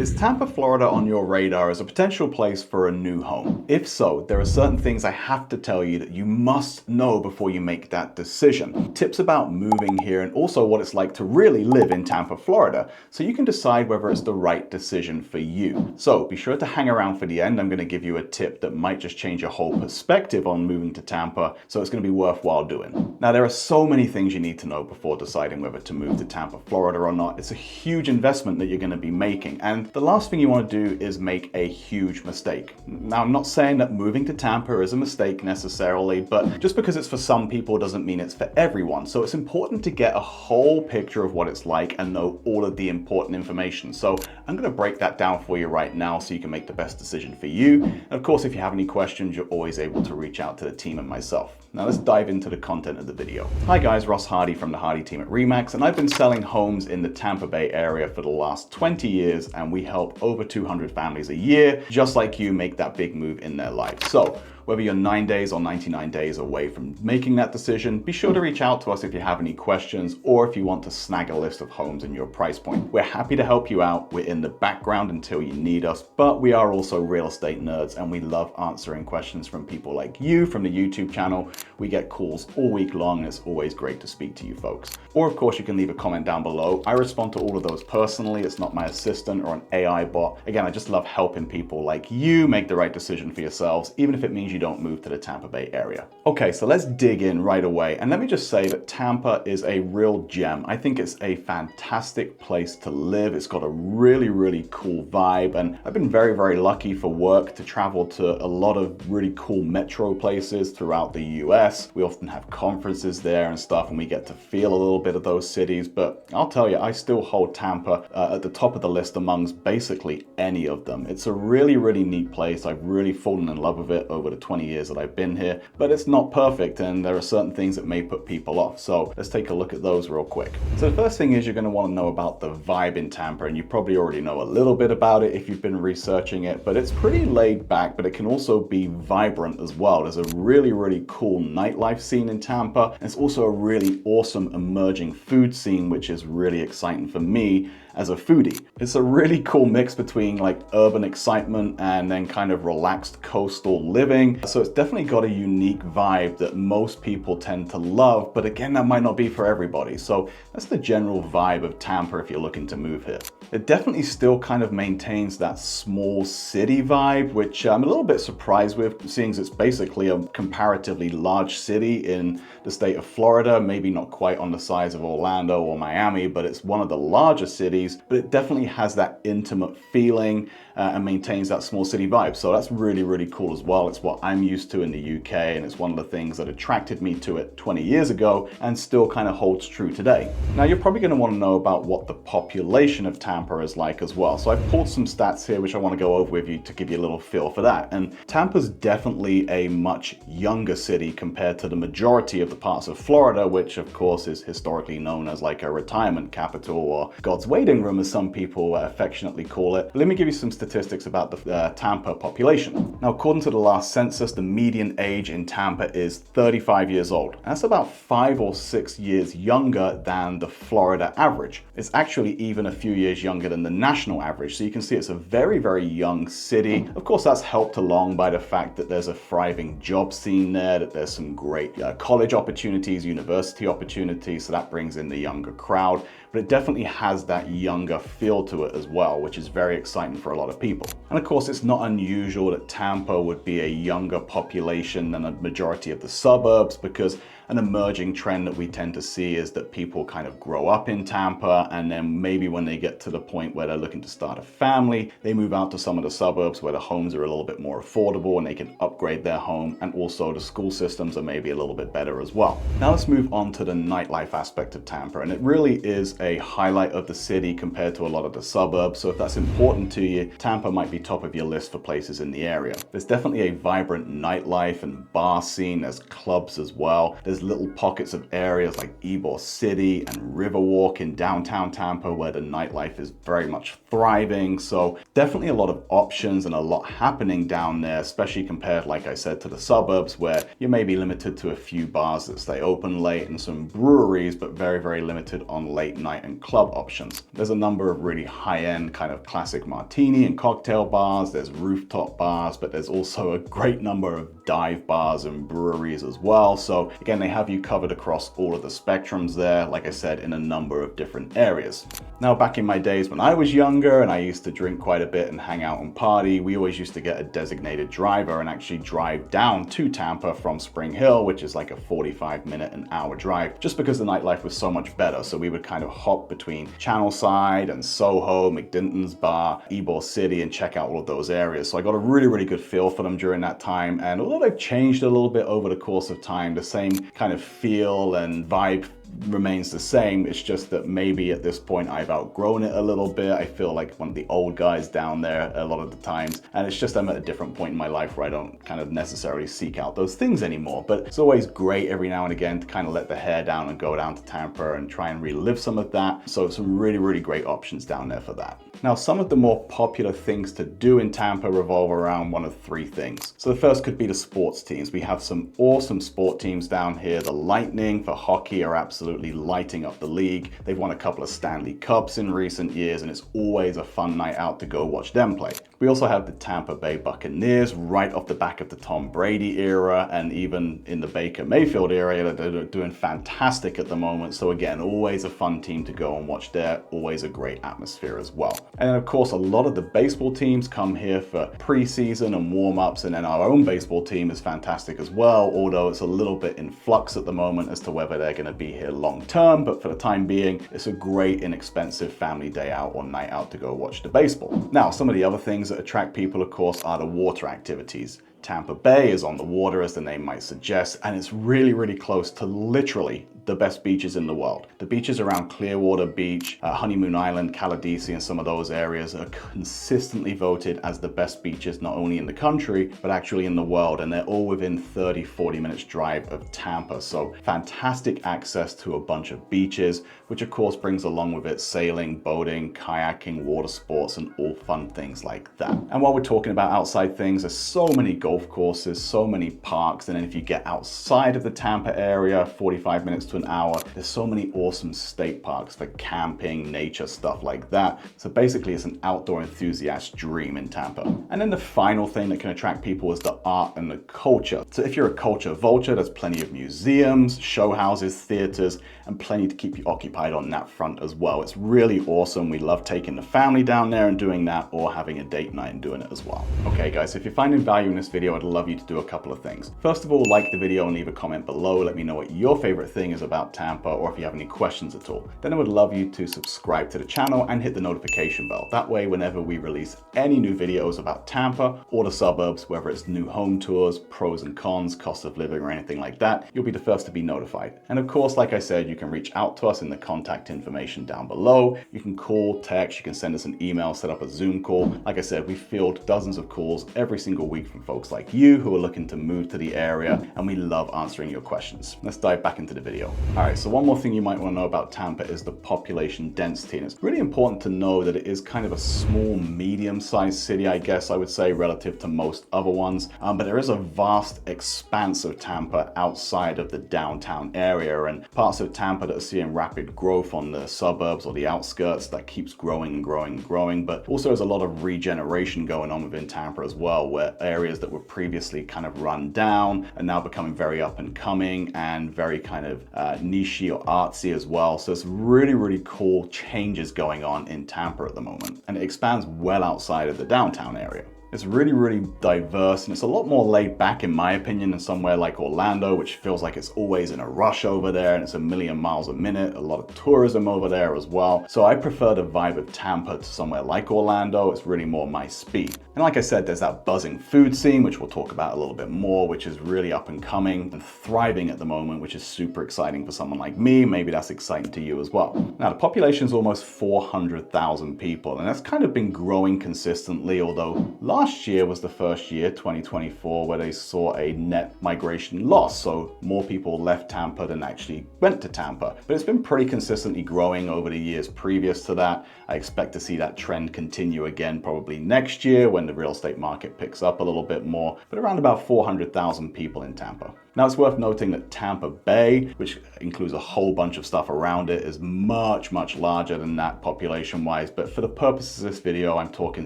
Is Tampa, Florida on your radar as a potential place for a new home? If so, there are certain things I have to tell you that you must know before you make that decision. Tips about moving here and also what it's like to really live in Tampa, Florida, so you can decide whether it's the right decision for you. So be sure to hang around for the end. I'm going to give you a tip that might just change your whole perspective on moving to Tampa, so it's going to be worthwhile doing. Now, there are so many things you need to know before deciding whether to move to Tampa, Florida or not. It's a huge investment that you're going to be making, and the last thing you want to do is make a huge mistake. Now, I'm not saying that moving to Tampa is a mistake necessarily, but just because it's for some people doesn't mean it's for everyone. So it's important to get a whole picture of what it's like and know all of the important information. So I'm going to break that down for you right now so you can make the best decision for you. And of course, if you have any questions, you're always able to reach out to the team and myself. Now let's dive into the content of the video. Hi guys, Ross Hardy from the Hardy team at RE/MAX, and I've been selling homes in the Tampa Bay area for the last 20 years, and we help over 200 families a year, just like you, make that big move in their life. So whether you're 9 days or 99 days away from making that decision, be sure to reach out to us if you have any questions or if you want to snag a list of homes in your price point. We're happy to help you out. We're in the background until you need us, but we are also real estate nerds and we love answering questions from people like you from the YouTube channel. We get calls all week long and it's always great to speak to you folks. Or of course you can leave a comment down below. I respond to all of those personally. It's not my assistant or an AI bot. Again, I just love helping people like you make the right decision for yourselves, even if it means you don't move to the Tampa Bay area. Okay, so let's dig in right away. And let me just say that Tampa is a real gem. I think it's a fantastic place to live. It's got a really, really cool vibe. And I've been very, very lucky for work to travel to a lot of really cool metro places throughout the US. We often have conferences there and stuff, and we get to feel a little bit of those cities. But I'll tell you, I still hold Tampa at the top of the list amongst basically any of them. It's a really, really neat place. I've really fallen in love with it over the 20 years that I've been here, but it's not perfect and there are certain things that may put people off. So let's take a look at those real quick. So the first thing is you're going to want to know about the vibe in Tampa, and you probably already know a little bit about it if you've been researching it, but it's pretty laid back, but it can also be vibrant as well. There's a really, really cool nightlife scene in Tampa, and it's also a really awesome emerging food scene, which is really exciting for me as a foodie. It's a really cool mix between like urban excitement and then kind of relaxed coastal living. So it's definitely got a unique vibe that most people tend to love, but again, that might not be for everybody. So that's the general vibe of Tampa if you're looking to move here. It definitely still kind of maintains that small city vibe, which I'm a little bit surprised with, seeing as it's basically a comparatively large city in the state of Florida, maybe not quite on the size of Orlando or Miami, but it's one of the larger cities. But it definitely has that intimate feeling and maintains that small city vibe. So that's really, really cool as well. It's what I'm used to in the UK, and it's one of the things that attracted me to it 20 years ago and still kind of holds true today. Now, you're probably going to want to know about what the population of Tampa is like as well. So I've pulled some stats here which I want to go over with you to give you a little feel for that. And Tampa's definitely a much younger city compared to the majority of the parts of Florida, which of course is historically known as like a retirement capital, or God's waiting room as some people affectionately call it. But let me give you some statistics about the Tampa population. Now, according to the last census, the median age in Tampa is 35 years old. That's about 5 or 6 years younger than the Florida average. It's actually even a few years younger than the national average. So you can see it's a very, very young city. Of course, that's helped along by the fact that there's a thriving job scene there, that there's some great college opportunities, university opportunities. So that brings in the younger crowd. But it definitely has that younger feel to it as well, which is very exciting for a lot of people. And of course, it's not unusual that Tampa would be a younger population than a majority of the suburbs, because an emerging trend that we tend to see is that people kind of grow up in Tampa, and then maybe when they get to the point where they're looking to start a family, they move out to some of the suburbs where the homes are a little bit more affordable and they can upgrade their home, and also the school systems are maybe a little bit better as well. Now let's move on to the nightlife aspect of Tampa, and it really is a highlight of the city compared to a lot of the suburbs. So if that's important to you, Tampa might be top of your list for places in the area. There's definitely a vibrant nightlife and bar scene. There's clubs as well. There's there's little pockets of areas like Ybor City and Riverwalk in downtown Tampa where the nightlife is very much thriving. So definitely a lot of options and a lot happening down there, especially compared, like I said, to the suburbs where you may be limited to a few bars that stay open late and some breweries, but very, very limited on late night and club options. There's a number of really high-end kind of classic martini and cocktail bars. There's rooftop bars, but there's also a great number of dive bars and breweries as well. So again, they have you covered across all of the spectrums there, like I said, in a number of different areas. Now, back in my days when I was younger and I used to drink quite a bit and hang out and party, we always used to get a designated driver and actually drive down to Tampa from Spring Hill, which is like a 45-minute, an hour drive, just because the nightlife was so much better. So we would kind of hop between Channelside and Soho, McDinton's Bar, Ybor City, and check out all of those areas. So I got a really, really good feel for them during that time. And although they've changed a little bit over the course of time, the same kind of feel and vibe remains the same. It's just that maybe at this point I've outgrown it a little bit. I feel like one of the old guys down there a lot of the times, and it's just I'm at a different point in my life where I don't kind of necessarily seek out those things anymore. But it's always great every now and again to kind of let the hair down and go down to Tampa and try and relive some of that. So some really, really great options down there for that. Now, some of the more popular things to do in Tampa revolve around one of three things. So the first could be the sports teams. We have some awesome sport teams down here. The Lightning for hockey are absolutely lighting up the league. They've won a couple of Stanley Cups in recent years, and it's always a fun night out to go watch them play. We also have the Tampa Bay Buccaneers right off the back of the Tom Brady era, and even in the Baker Mayfield area, they're doing fantastic at the moment. So again, always a fun team to go and watch there. Always a great atmosphere as well. And then of course, a lot of the baseball teams come here for preseason and warm-ups, and then our own baseball team is fantastic as well, although it's a little bit in flux at the moment as to whether they're going to be here long term. But for the time being, it's a great inexpensive family day out or night out to go watch the baseball. Now, some of the other things that attract people, of course, are the water activities. Tampa Bay is on the water, as the name might suggest, and it's really, really close to literally the best beaches in the world. The beaches around Clearwater Beach, Honeymoon Island, Caladesi, and some of those areas are consistently voted as the best beaches, not only in the country, but actually in the world. And they're all within 30-40 minutes drive of Tampa. So fantastic access to a bunch of beaches, which of course brings along with it sailing, boating, kayaking, water sports, and all fun things like that. And while we're talking about outside things, there's so many golf courses, so many parks. And then if you get outside of the Tampa area, 45 minutes to an hour, there's so many awesome state parks for camping, nature, stuff like that. So basically it's an outdoor enthusiast dream in Tampa. And then the final thing that can attract people is the art and the culture. So if you're a culture vulture, there's plenty of museums, show houses, theaters, and plenty to keep you occupied on that front as well. It's really awesome. We love taking the family down there and doing that, or having a date night and doing it as well. Okay guys, if you're finding value in this video, I'd love you to do a couple of things. First of all, like the video and leave a comment below. Let me know what your favorite thing is about Tampa, or if you have any questions at all. Then I would love you to subscribe to the channel and hit the notification bell. That way, whenever we release any new videos about Tampa or the suburbs, whether it's new home tours, pros and cons, cost of living, or anything like that, you'll be the first to be notified. And of course, like I said, you can reach out to us in the contact information down below. You can call, text, you can send us an email, set up a Zoom call. Like I said, we field dozens of calls every single week from folks like you who are looking to move to the area, and we love answering your questions. Let's dive back into the video. All right, so one more thing you might want to know about Tampa is the population density. And it's really important to know that it is kind of a small, medium-sized city, I guess I would say, relative to most other ones. But there is a vast expanse of Tampa outside of the downtown area, and parts of Tampa that are seeing rapid growth on the suburbs or the outskirts that keeps growing and growing and growing. But also there's a lot of regeneration going on within Tampa as well, where areas that were previously kind of run down are now becoming very up and coming and very kind of niche or artsy as well. So it's really, really cool changes going on in Tampa at the moment. And it expands well outside of the downtown area. It's really, really diverse, and it's a lot more laid back, in my opinion, than somewhere like Orlando, which feels like it's always in a rush over there, and it's a million miles a minute, a lot of tourism over there as well. So I prefer the vibe of Tampa to somewhere like Orlando. It's really more my speed. And like I said, there's that buzzing food scene, which we'll talk about a little bit more, which is really up and coming and thriving at the moment, which is super exciting for someone like me. Maybe that's exciting to you as well. Now, the population is almost 400,000 people, and that's kind of been growing consistently, although last last year was the first year, 2024, where they saw a net migration loss. So more people left Tampa than actually went to Tampa. But it's been pretty consistently growing over the years previous to that. I expect to see that trend continue again probably next year when the real estate market picks up a little bit more, but around about 400,000 people in Tampa. Now, it's worth noting that Tampa Bay, which includes a whole bunch of stuff around it, is much, much larger than that population-wise. But for the purposes of this video, I'm talking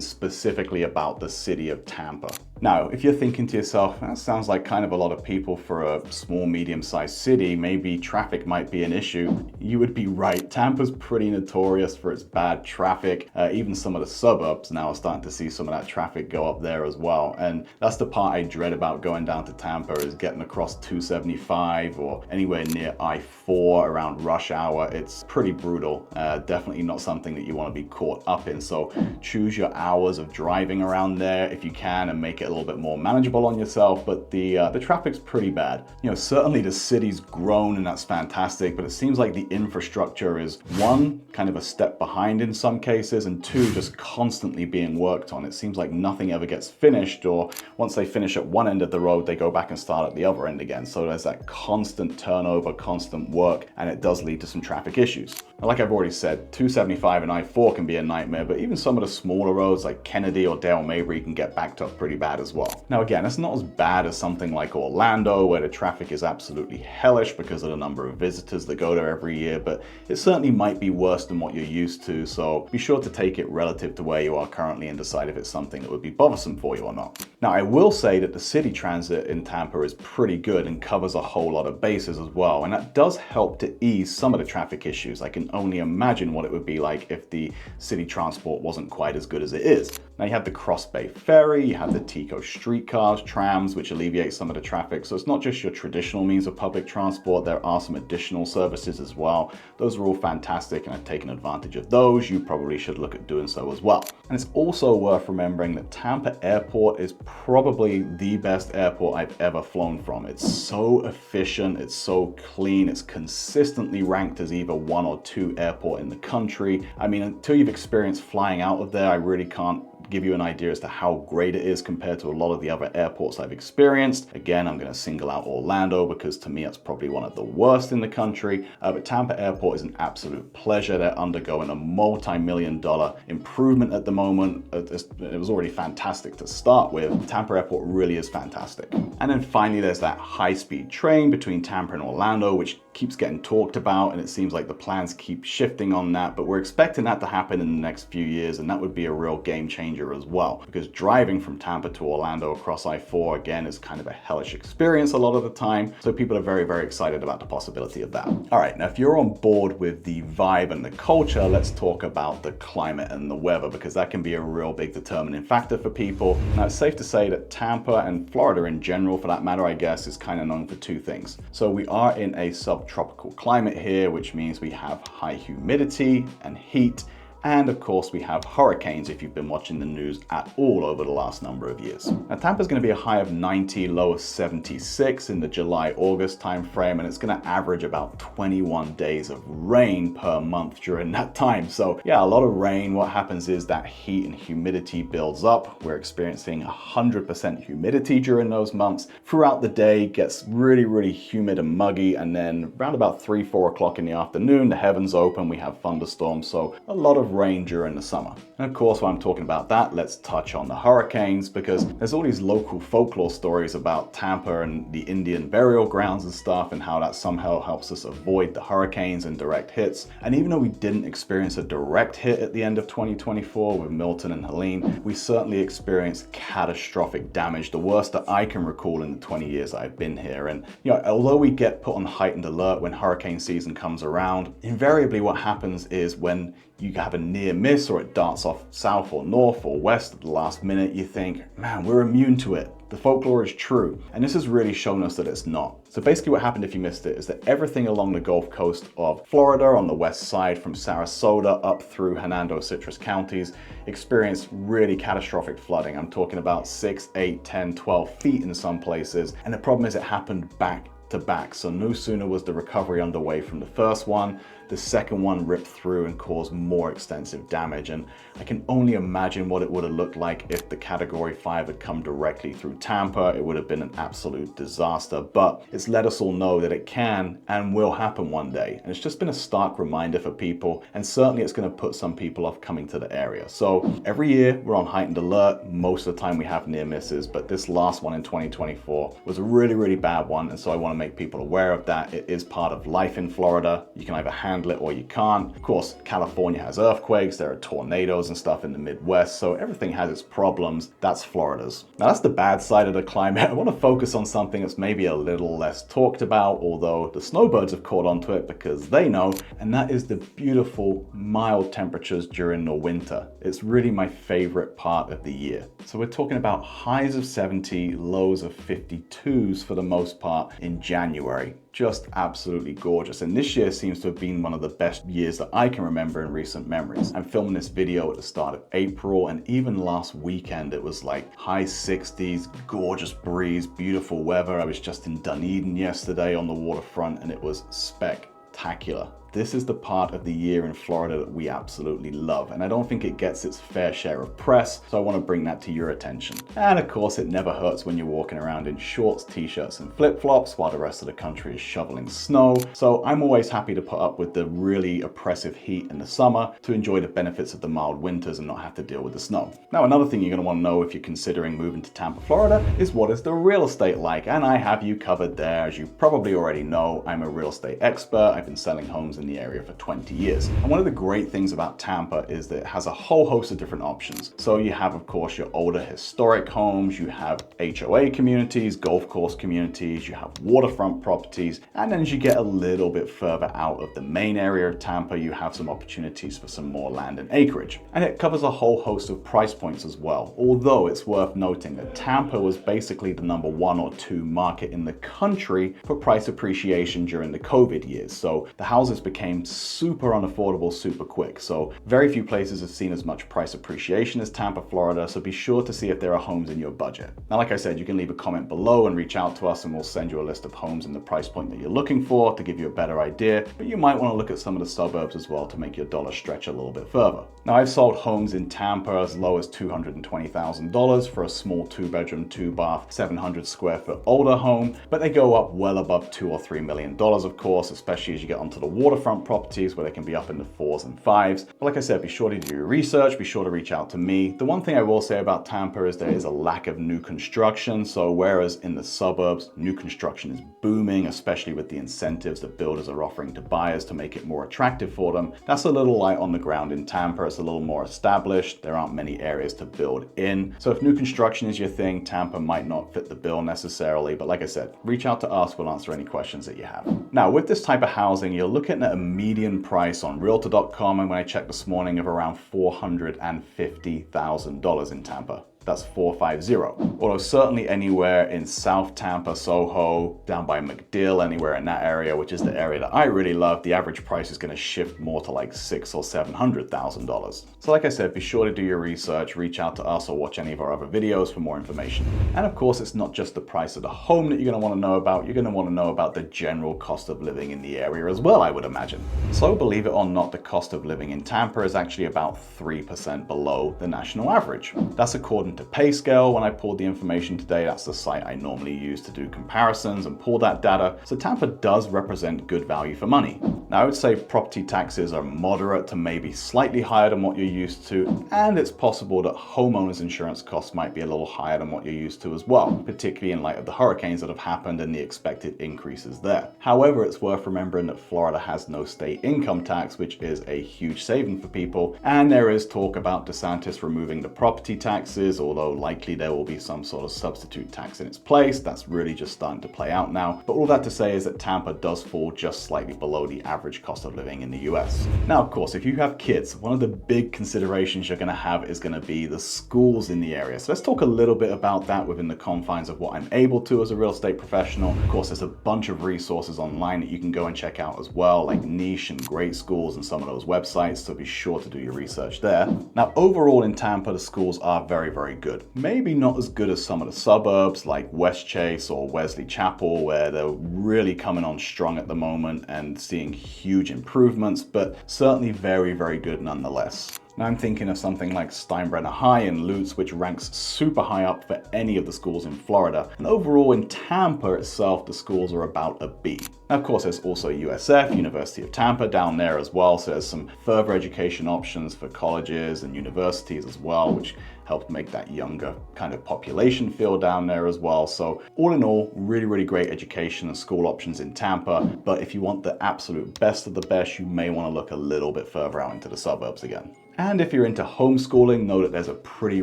specifically about the city of Tampa. Now, if you're thinking to yourself, that sounds like kind of a lot of people for a small, medium-sized city, maybe traffic might be an issue, you would be right. Tampa's pretty notorious for its bad traffic. Even some of the suburbs now are starting to see some of that traffic go up there as well. And that's the part I dread about going down to Tampa, is getting across 275 or anywhere near I-4 around rush hour. It's pretty brutal. Definitely not something that you want to be caught up in. So choose your hours of driving around there if you can and make it a little bit more manageable on yourself. But the traffic's pretty bad. You know, certainly the city's grown and that's fantastic, but it seems like the infrastructure is, one, kind of a step behind in some cases, and two, just constantly being worked on. It seems like nothing ever gets finished, or once they finish at one end of the road, they go back and start at the other end again. So there's that constant turnover, constant work, and it does lead to some traffic issues. And like I've already said, 275 and I-4 can be a nightmare, but even some of the smaller roads like Kennedy or Dale Mabry can get backed up pretty bad as well. Now again, it's not as bad as something like Orlando, where the traffic is absolutely hellish because of the number of visitors that go there every year, but it certainly might be worse than what you're used to, so be sure to take it relative to where you are currently and decide if it's something that would be bothersome for you or not. Now, I will say that the city transit in Tampa is pretty good and covers a whole lot of bases as well, and that does help to ease some of the traffic issues. I can only imagine what it would be like if the city transport wasn't quite as good as it is. Now, you have the Cross Bay Ferry, you have the Tico streetcars, trams, which alleviate some of the traffic. So it's not just your traditional means of public transport, there are some additional services as well. Those are all fantastic, and I've taken advantage of those. You probably should look at doing so as well. And it's also worth remembering that Tampa Airport is probably the best airport I've ever flown from. It's so efficient, it's so clean, it's consistently ranked as either 1 or 2 airport in the country. I mean, until you've experienced flying out of there, I really can't give you an idea as to how great it is compared to a lot of the other airports I've experienced. Again, I'm going to single out Orlando because to me it's probably one of the worst in the country, but Tampa Airport is an absolute pleasure. They're undergoing a multi-million-dollar improvement at the moment. It was already fantastic to start with. Tampa Airport really is fantastic. And then finally, there's that high-speed train between Tampa and Orlando, which keeps getting talked about, and it seems like the plans keep shifting on that, but we're expecting that to happen in the next few years, and that would be a real game changer as well, because driving from Tampa to Orlando across I-4 again is kind of a hellish experience a lot of the time, so people are very, very excited about the possibility of that. All right, now if you're on board with the vibe and the culture, let's talk about the climate and the weather, because that can be a real big determining factor for people. Now, it's safe to say that Tampa and Florida in general, for that matter, I guess, is kind of known for 2 things. So we are in a subtropical climate here, which means we have high humidity and heat, and of course we have hurricanes if you've been watching the news at all over the last number of years. Now, Tampa's going to be a high of 90, low of 76 in the July-August timeframe, and it's going to average about 21 days of rain per month during that time. So yeah, a lot of rain. What happens is that heat and humidity builds up. We're experiencing 100% humidity during those months. Throughout the day, it gets really, really humid and muggy, and then around about 3, 4 o'clock in the afternoon, the heavens open, we have thunderstorms, so a lot of rain during the summer. And of course, while I'm talking about that, let's touch on the hurricanes, because there's all these local folklore stories about Tampa and the Indian burial grounds and stuff, and how that somehow helps us avoid the hurricanes and direct hits. And even though we didn't experience a direct hit at the end of 2024 with Milton and Helene, we certainly experienced catastrophic damage, the worst that I can recall in the 20 years I've been here. And you know, although we get put on heightened alert when hurricane season comes around, invariably what happens is when you have a near miss or it darts off south or north or west at the last minute, you think, man, we're immune to it. The folklore is true. And this has really shown us that it's not. So basically what happened, if you missed it, is that everything along the Gulf Coast of Florida on the west side from Sarasota up through Hernando, Citrus counties experienced really catastrophic flooding. I'm talking about 6, 8, 10, 12 feet in some places. And the problem is it happened back to back. So no sooner was the recovery underway from the first one, the second one ripped through and caused more extensive damage. And I can only imagine what it would have looked like if the Category 5 had come directly through Tampa. It would have been an absolute disaster, but it's let us all know that it can and will happen one day. And it's just been a stark reminder for people, and certainly it's going to put some people off coming to the area. So every year we're on heightened alert. Most of the time we have near misses, but this last one in 2024 was a really, really bad one. And so I want to make people aware of that. It is part of life in Florida. You can either handle it or you can't. Of course, California has earthquakes, there are tornadoes and stuff in the Midwest, so everything has its problems. That's Florida's. Now that's the bad side of the climate. I want to focus on something that's maybe a little less talked about, although the snowbirds have caught onto it because they know, and that is the beautiful mild temperatures during the winter. It's really my favorite part of the year. So we're talking about highs of 70, lows of 52s for the most part in January. Just absolutely gorgeous. And this year seems to have been one of the best years that I can remember in recent memories. I'm filming this video at the start of April, and even last weekend it was like high 60s, gorgeous breeze, beautiful weather. I was just in Dunedin yesterday on the waterfront and it was spectacular. This is the part of the year in Florida that we absolutely love, and I don't think it gets its fair share of press, so I want to bring that to your attention. And of course, it never hurts when you're walking around in shorts, t-shirts, and flip-flops while the rest of the country is shoveling snow. So I'm always happy to put up with the really oppressive heat in the summer to enjoy the benefits of the mild winters and not have to deal with the snow. Now, another thing you're going to want to know if you're considering moving to Tampa, Florida, is what is the real estate like? And I have you covered there. As you probably already know, I'm a real estate expert. I've been selling homes in the area for 20 years. And one of the great things about Tampa is that it has a whole host of different options. So you have, of course, your older historic homes, you have HOA communities, golf course communities, you have waterfront properties, and then as you get a little bit further out of the main area of Tampa, you have some opportunities for some more land and acreage. And it covers a whole host of price points as well. Although it's worth noting that Tampa was basically the number 1 or 2 market in the country for price appreciation during the COVID years. So the houses became super unaffordable super quick. So very few places have seen as much price appreciation as Tampa, Florida. So be sure to see if there are homes in your budget. Now, like I said, you can leave a comment below and reach out to us and we'll send you a list of homes in the price point that you're looking for to give you a better idea. But you might want to look at some of the suburbs as well to make your dollar stretch a little bit further. Now, I've sold homes in Tampa as low as $220,000 for a small 2-bedroom, 2-bath, 700 square foot older home, but they go up well above $2 or $3 million, of course, especially as you get onto the waterfront properties where they can be up in the 4s and 5s. But like I said, be sure to do your research, be sure to reach out to me. The one thing I will say about Tampa is there is a lack of new construction. So whereas in the suburbs, new construction is booming, especially with the incentives that builders are offering to buyers to make it more attractive for them, that's a little light on the ground in Tampa. It's a little more established. There aren't many areas to build in. So if new construction is your thing, Tampa might not fit the bill necessarily. But like I said, reach out to us. We'll answer any questions that you have. Now, with this type of housing, you're looking at a median price on Realtor.com, and when I checked this morning, of around $450,000 in Tampa. That's 450. Although certainly anywhere in South Tampa, Soho, down by MacDill, anywhere in that area, which is the area that I really love, the average price is going to shift more to like $600,000 or $700,000. So like I said, be sure to do your research, reach out to us or watch any of our other videos for more information. And of course, it's not just the price of the home that you're going to want to know about. You're going to want to know about the general cost of living in the area as well, I would imagine. So believe it or not, the cost of living in Tampa is actually about 3% below the national average. That's according to PayScale. When I pulled the information today, that's the site I normally use to do comparisons and pull that data. So Tampa does represent good value for money. Now, I would say property taxes are moderate to maybe slightly higher than what you're used to, and it's possible that homeowners insurance costs might be a little higher than what you're used to as well, particularly in light of the hurricanes that have happened and the expected increases there. However, it's worth remembering that Florida has no state income tax, which is a huge saving for people, and there is talk about DeSantis removing the property taxes, although likely there will be some sort of substitute tax in its place. That's really just starting to play out now. But all that to say is that Tampa does fall just slightly below the average cost of living in the US. Now, of course, if you have kids, one of the big considerations you're going to have is going to be the schools in the area. So let's talk a little bit about that within the confines of what I'm able to as a real estate professional. Of course, there's a bunch of resources online that you can go and check out as well, like niche and great schools and some of those websites. So be sure to do your research there. Now, overall in Tampa, the schools are very, very good. Maybe not as good as some of the suburbs like West Chase or Wesley Chapel, where they're really coming on strong at the moment and seeing huge improvements, but certainly very, very good nonetheless. Now I'm thinking of something like Steinbrenner High in Lutz, which ranks super high up for any of the schools in Florida. And overall in Tampa itself, the schools are about a B. Now, of course, there's also USF, University of Tampa, down there as well. So there's some further education options for colleges and universities as well, which helped make that younger kind of population feel down there as well. So all in all, really, really great education and school options in Tampa. But if you want the absolute best of the best, you may want to look a little bit further out into the suburbs again. And if you're into homeschooling, know that there's a pretty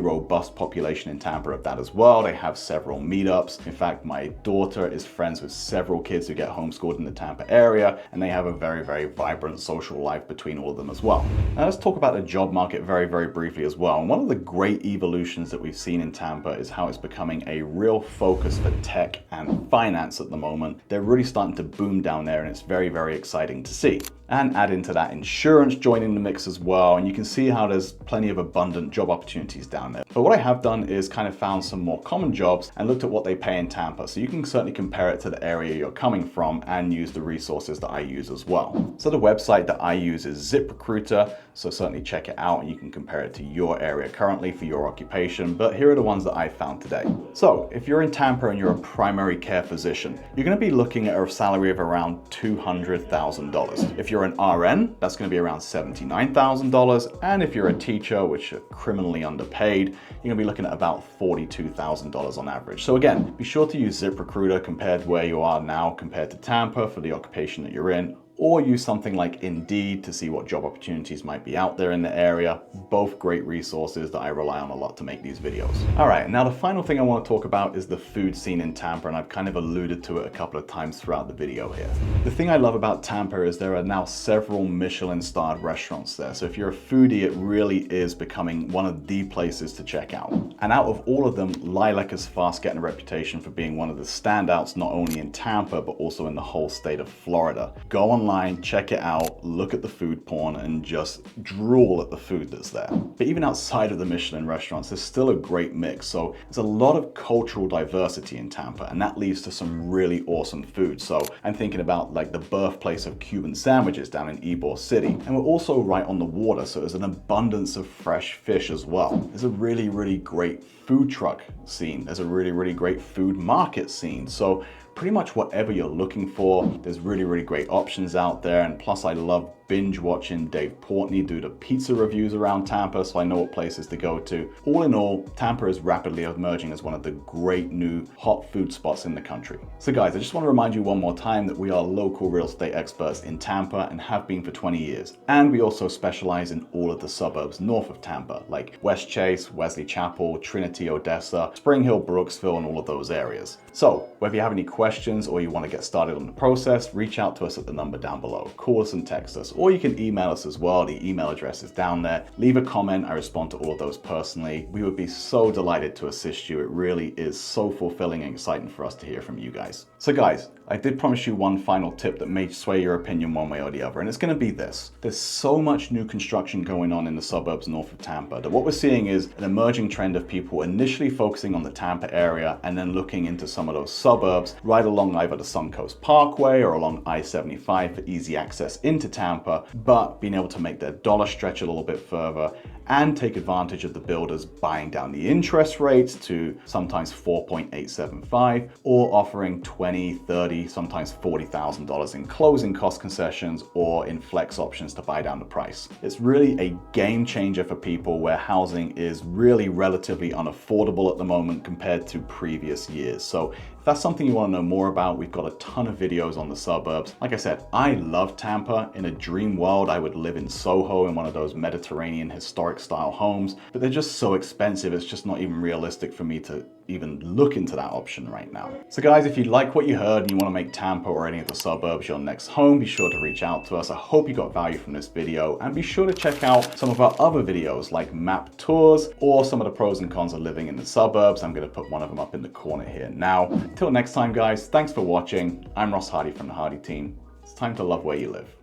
robust population in Tampa of that as well. They have several meetups. In fact, my daughter is friends with several kids who get homeschooled in the Tampa area, and they have a very, very vibrant social life between all of them as well. Now let's talk about the job market very, very briefly as well. And one of the great evolutions that we've seen in Tampa is how it's becoming a real focus for tech and finance at the moment. They're really starting to boom down there, and it's very, very exciting to see. And add into that insurance joining the mix as well, and you can see how there's plenty of abundant job opportunities down there. But what I have done is kind of found some more common jobs and looked at what they pay in Tampa, so you can certainly compare it to the area you're coming from and use the resources that I use as well. So the website that I use is ZipRecruiter, so certainly check it out and you can compare it to your area currently for your occupation, but here are the ones that I found today. So if you're in Tampa and you're a primary care physician, you're going to be looking at a salary of around $200,000. If you're an RN, that's going to be around $79,000. And if you're a teacher, which are criminally underpaid, you're going to be looking at about $42,000 on average. So again, be sure to use ZipRecruiter compared to where you are now compared to Tampa for the occupation that you're in, or use something like Indeed to see what job opportunities might be out there in the area. Both great resources that I rely on a lot to make these videos. All right, now the final thing I want to talk about is the food scene in Tampa, and I've kind of alluded to it a couple of times throughout the video here. The thing I love about Tampa is there are now several Michelin-starred restaurants there. So if you're a foodie, it really is becoming one of the places to check out. And out of all of them, Lilac is fast getting a reputation for being one of the standouts, not only in Tampa, but also in the whole state of Florida. Go online, check it out, look at the food porn, and just drool at the food that's there. But even outside of the Michelin restaurants, there's still a great mix. So there's a lot of cultural diversity in Tampa, and that leads to some really awesome food. So I'm thinking about like the birthplace of Cuban sandwiches down in Ybor City. And we're also right on the water, so there's an abundance of fresh fish as well. There's a really, really great food truck scene. There's a really, really great food market scene. So pretty much whatever you're looking for, there's really, really great options out there. And plus I love binge watching Dave Portnoy do the pizza reviews around Tampa, so I know what places to go to. All in all, Tampa is rapidly emerging as one of the great new hot food spots in the country. So guys, I just want to remind you one more time that we are local real estate experts in Tampa and have been for 20 years. And we also specialize in all of the suburbs north of Tampa, like West Chase, Wesley Chapel, Trinity, Odessa, Spring Hill, Brooksville, and all of those areas. So whether you have any questions or you want to get started on the process, reach out to us at the number down below. Call us and text us, or you can email us as well. The email address is down there. Leave a comment. I respond to all of those personally. We would be so delighted to assist you. It really is so fulfilling and exciting for us to hear from you guys. So guys, I did promise you one final tip that may sway your opinion one way or the other, and it's going to be this. There's so much new construction going on in the suburbs north of Tampa that what we're seeing is an emerging trend of people initially focusing on the Tampa area and then looking into some of those suburbs right along either the Suncoast Parkway or along I-75 for easy access into Tampa, but being able to make their dollar stretch a little bit further and take advantage of the builders buying down the interest rates to sometimes 4.875 or offering $20, $30, sometimes $40,000 in closing cost concessions or in flex options to buy down the price. It's really a game changer for people where housing is really relatively unaffordable at the moment compared to previous years. So if that's something you want to know more about, we've got a ton of videos on the suburbs. Like I said, I love Tampa. In a dream world, I would live in Soho in one of those Mediterranean historic style homes, but they're just so expensive. It's just not even realistic for me to even look into that option right now. So guys, if you like what you heard and you want to make Tampa or any of the suburbs your next home, be sure to reach out to us. I hope you got value from this video, and be sure to check out some of our other videos like map tours or some of the pros and cons of living in the suburbs. I'm going to put one of them up in the corner here now. Till next time guys, thanks for watching. I'm Ross Hardy from the Hardy team. It's time to love where you live.